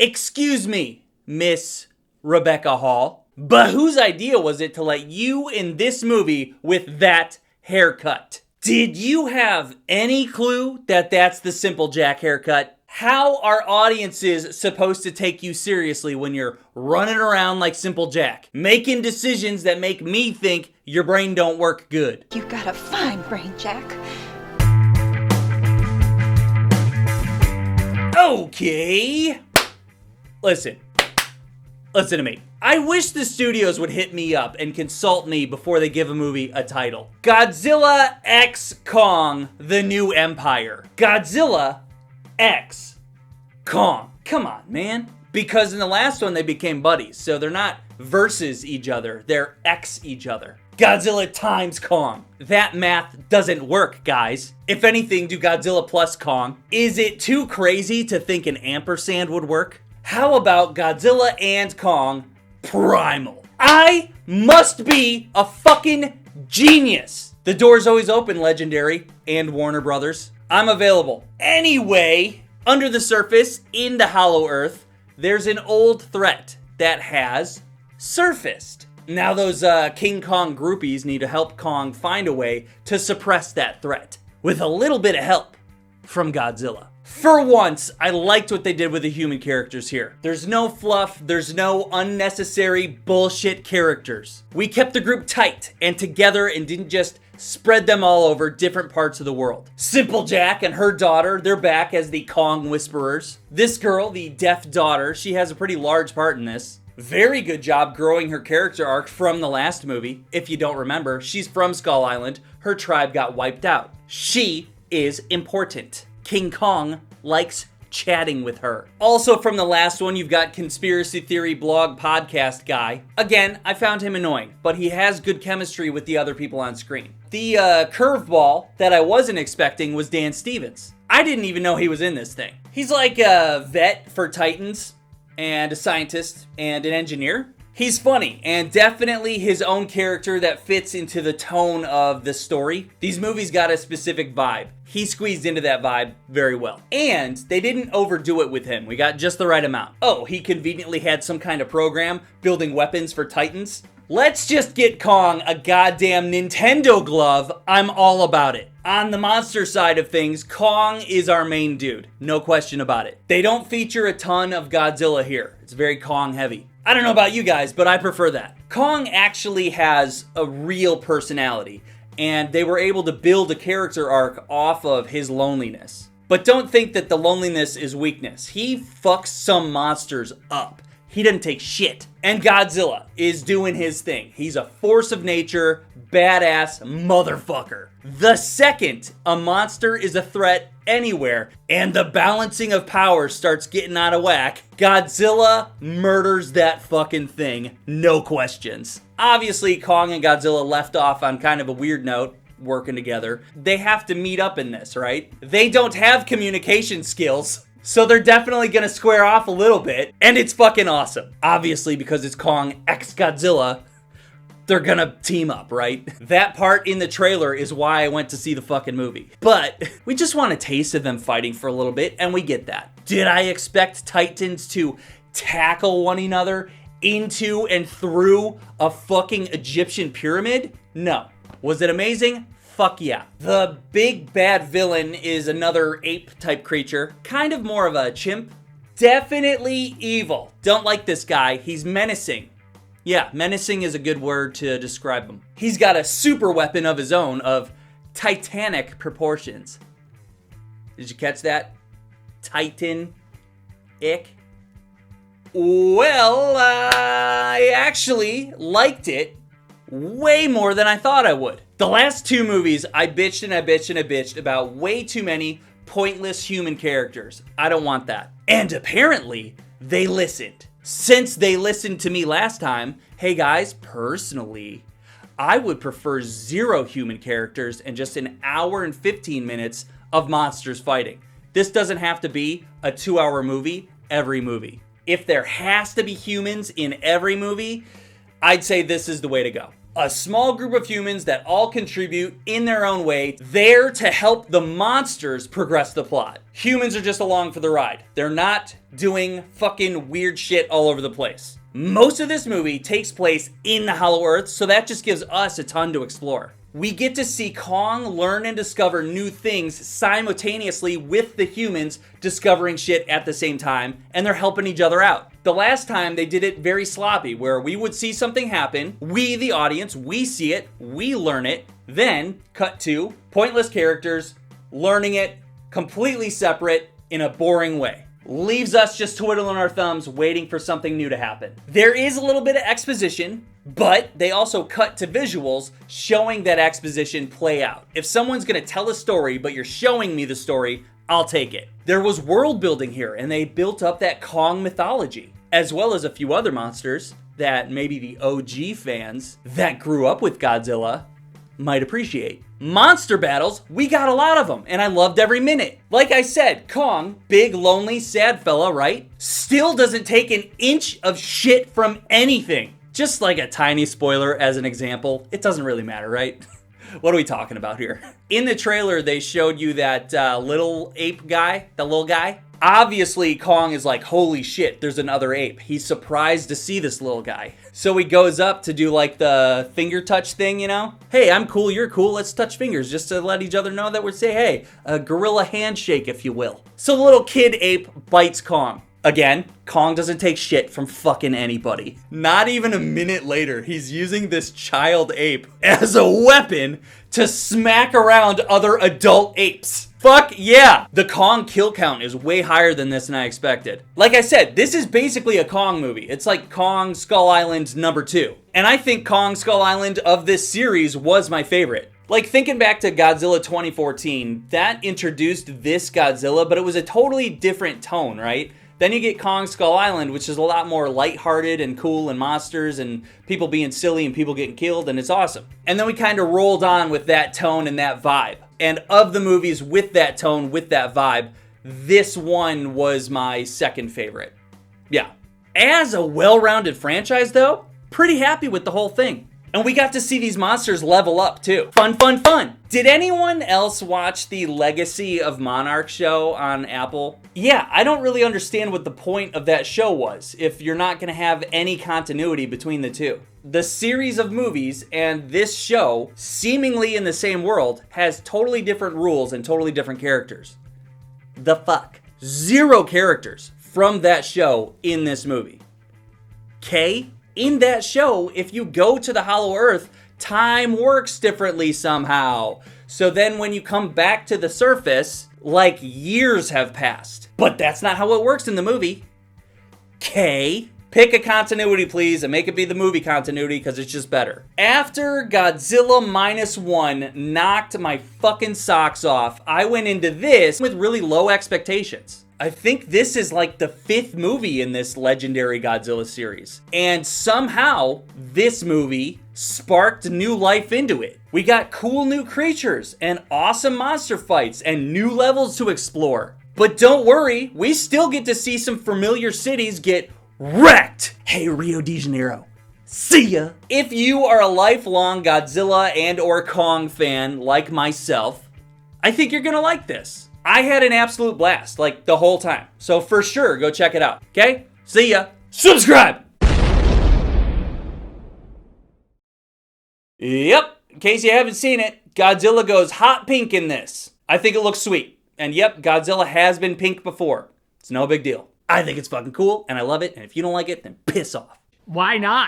Excuse me, Miss Rebecca Hall, but whose idea was it to let you in this movie with that haircut? Did you have any clue that that's the Simple Jack haircut? How are audiences supposed to take you seriously when you're running around like Simple Jack, making decisions that make me think your brain don't work good? You got a fine brain, Jack. Okay. Listen to me. I wish the studios would hit me up and consult me before they give a movie a title. Godzilla X Kong, The New Empire. Godzilla X Kong. Come on, man. Because in the last one they became buddies, so they're not versus each other, they're X each other. Godzilla times Kong. That math doesn't work, guys. If anything, do Godzilla plus Kong. Is it too crazy to think an ampersand would work? How about Godzilla and Kong Primal? I must be a fucking genius. The door's always open, Legendary and Warner Brothers. I'm available. Anyway, under the surface, in the Hollow Earth, there's an old threat that has surfaced. Now those King Kong groupies need to help Kong find a way to suppress that threat, with a little bit of help from Godzilla. For once, I liked what they did with the human characters here. There's no fluff, there's no unnecessary bullshit characters. We kept the group tight and together and didn't just spread them all over different parts of the world. Simple Jack and her daughter, they're back as the Kong Whisperers. This girl, the deaf daughter, she has a pretty large part in this. Very good job growing her character arc from the last movie. If you don't remember, she's from Skull Island. Her tribe got wiped out. She is important. King Kong likes chatting with her. Also from the last one, you've got conspiracy theory blog podcast guy. Again, I found him annoying, but he has good chemistry with the other people on screen. The curveball that I wasn't expecting was Dan Stevens. I didn't even know he was in this thing. He's like a vet for Titans and a scientist and an engineer. He's funny and definitely his own character that fits into the tone of the story. These movies got a specific vibe. He squeezed into that vibe very well. And they didn't overdo it with him. We got just the right amount. Oh, he conveniently had some kind of program building weapons for Titans. Let's just get Kong a goddamn Nintendo glove. I'm all about it. On the monster side of things, Kong is our main dude. No question about it. They don't feature a ton of Godzilla here. It's very Kong heavy. I don't know about you guys, but I prefer that. Kong actually has a real personality, and they were able to build a character arc off of his loneliness. But don't think that the loneliness is weakness. He fucks some monsters up. He doesn't take shit. And Godzilla is doing his thing. He's a force of nature, badass motherfucker. The second a monster is a threat anywhere and the balancing of power starts getting out of whack, Godzilla murders that fucking thing, no questions. Obviously, Kong and Godzilla left off on kind of a weird note, working together. They have to meet up in this, right? They don't have communication skills. So they're definitely gonna square off a little bit, and it's fucking awesome. Obviously, because it's Kong x Godzilla, they're gonna team up, right? That part in the trailer is why I went to see the fucking movie. But we just want a taste of them fighting for a little bit, and we get that. Did I expect Titans to tackle one another into and through a fucking Egyptian pyramid? No. Was it amazing? Fuck yeah. The big bad villain is another ape-type creature. Kind of more of a chimp. Definitely evil. Don't like this guy. He's menacing. Yeah, menacing is a good word to describe him. He's got a super weapon of his own of titanic proportions. Did you catch that? Titan-ic. Well, I actually liked it way more than I thought I would. The last two movies, I bitched and I bitched and I bitched about way too many pointless human characters. I don't want that. And apparently, they listened. Since they listened to me last time, hey guys, personally, I would prefer 0 human characters and just an hour and 15 minutes of monsters fighting. This doesn't have to be a 2-hour movie every movie. If there has to be humans in every movie, I'd say this is the way to go. A small group of humans that all contribute in their own way, there to help the monsters progress the plot. Humans are just along for the ride. They're not doing fucking weird shit all over the place. Most of this movie takes place in the Hollow Earth, so that just gives us a ton to explore. We get to see Kong learn and discover new things simultaneously with the humans discovering shit at the same time, and they're helping each other out. The last time they did it very sloppy, where we would see something happen, we, the audience, we see it, we learn it, then cut to pointless characters learning it completely separate in a boring way. Leaves us just twiddling our thumbs waiting for something new to happen. There is a little bit of exposition, but they also cut to visuals showing that exposition play out. If someone's gonna tell a story, but you're showing me the story, I'll take it. There was world building here, and they built up that Kong mythology, as well as a few other monsters that maybe the OG fans that grew up with Godzilla might appreciate. Monster battles, we got a lot of them, and I loved every minute. Like I said, Kong, big, lonely, sad fella, right? Still doesn't take an inch of shit from anything. Just like a tiny spoiler as an example, it doesn't really matter, right? What are we talking about here? In the trailer, they showed you that little ape guy, the little guy. Obviously, Kong is like, holy shit, there's another ape. He's surprised to see this little guy. So he goes up to do like the finger touch thing, you know? Hey, I'm cool, you're cool, let's touch fingers just to let each other know that we're saying, hey, a gorilla handshake, if you will. So the little kid ape bites Kong. Again, Kong doesn't take shit from fucking anybody. Not even a minute later, he's using this child ape as a weapon to smack around other adult apes. Fuck yeah! The Kong kill count is way higher than this than I expected. Like I said, this is basically a Kong movie. It's like Kong Skull Island #2. And I think Kong Skull Island of this series was my favorite. Like, thinking back to Godzilla 2014, that introduced this Godzilla, but it was a totally different tone, right? Then you get Kong Skull Island, which is a lot more lighthearted and cool and monsters and people being silly and people getting killed, and it's awesome. And then we kind of rolled on with that tone and that vibe. And of the movies with that tone, with that vibe, this one was my second favorite. Yeah. As a well-rounded franchise, though, pretty happy with the whole thing. And we got to see these monsters level up, too. Fun, fun, fun. Did anyone else watch the Legacy of Monarch show on Apple? Yeah, I don't really understand what the point of that show was, if you're not going to have any continuity between the two. The series of movies and this show, seemingly in the same world, has totally different rules and totally different characters. The fuck? 0 characters from that show in this movie. Okay? In that show, if you go to the Hollow Earth, time works differently somehow. So then when you come back to the surface, like years have passed. But that's not how it works in the movie. Okay? Pick a continuity, please, and make it be the movie continuity, because it's just better. After Godzilla -1 knocked my fucking socks off, I went into this with really low expectations. I think this is like the 5th movie in this Legendary Godzilla series. And somehow, this movie sparked new life into it. We got cool new creatures, and awesome monster fights, and new levels to explore. But don't worry, we still get to see some familiar cities get wrecked. Hey, Rio de Janeiro. See ya! If you are a lifelong Godzilla and or Kong fan like myself, I think you're gonna like this. I had an absolute blast, like, the whole time. So for sure, go check it out, okay? See ya. Subscribe! Yep, in case you haven't seen it, Godzilla goes hot pink in this. I think it looks sweet. And yep, Godzilla has been pink before. It's no big deal. I think it's fucking cool, and I love it, and if you don't like it, then piss off. Why not?